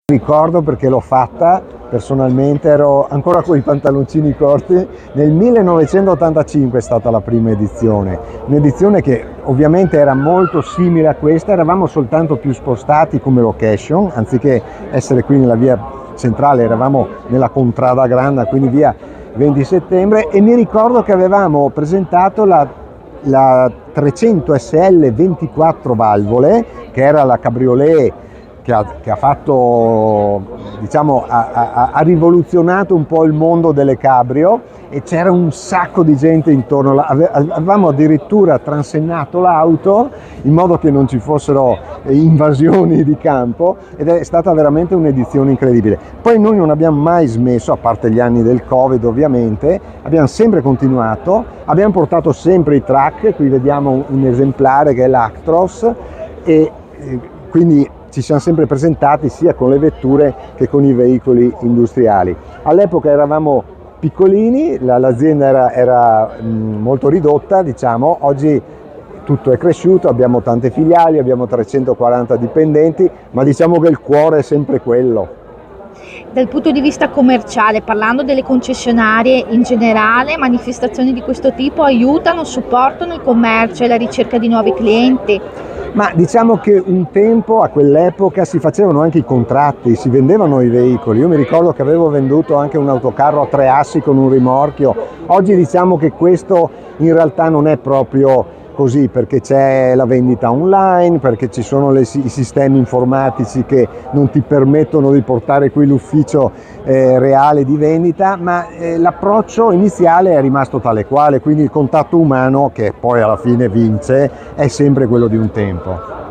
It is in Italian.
Ricordo perché l'ho fatta personalmente, ero ancora con i pantaloncini corti. Nel 1985 è stata la prima edizione, un'edizione che ovviamente era molto simile a questa, eravamo soltanto più spostati come location, anziché essere qui nella via centrale eravamo nella Contrada Granda, quindi via 20 settembre, e mi ricordo che avevamo presentato la 300 SL 24 valvole, che era la cabriolet che ha fatto, diciamo, ha rivoluzionato un po' il mondo delle cabrio, e c'era un sacco di gente intorno. Avevamo addirittura transennato l'auto in modo che non ci fossero invasioni di campo, ed è stata veramente un'edizione incredibile. Poi noi non abbiamo mai smesso, a parte gli anni del Covid ovviamente, abbiamo sempre continuato, abbiamo portato sempre i truck. Qui vediamo un esemplare che è l'Actros, e quindi ci siamo sempre presentati sia con le vetture che con i veicoli industriali. All'epoca eravamo piccolini, l'azienda era molto ridotta, diciamo. Oggi tutto è cresciuto, abbiamo tante filiali, abbiamo 340 dipendenti, ma diciamo che il cuore è sempre quello. Dal punto di vista commerciale, parlando delle concessionarie in generale, manifestazioni di questo tipo aiutano, supportano il commercio e la ricerca di nuovi clienti? Ma diciamo che un tempo, a quell'epoca, si facevano anche i contratti, si vendevano i veicoli. Io mi ricordo che avevo venduto anche un autocarro a 3 assi con un rimorchio. Oggi diciamo che questo in realtà non è proprio così, perché c'è la vendita online, perché ci sono i sistemi informatici che non ti permettono di portare qui l'ufficio reale di vendita, ma l'approccio iniziale è rimasto tale quale, quindi il contatto umano, che poi alla fine vince, è sempre quello di un tempo.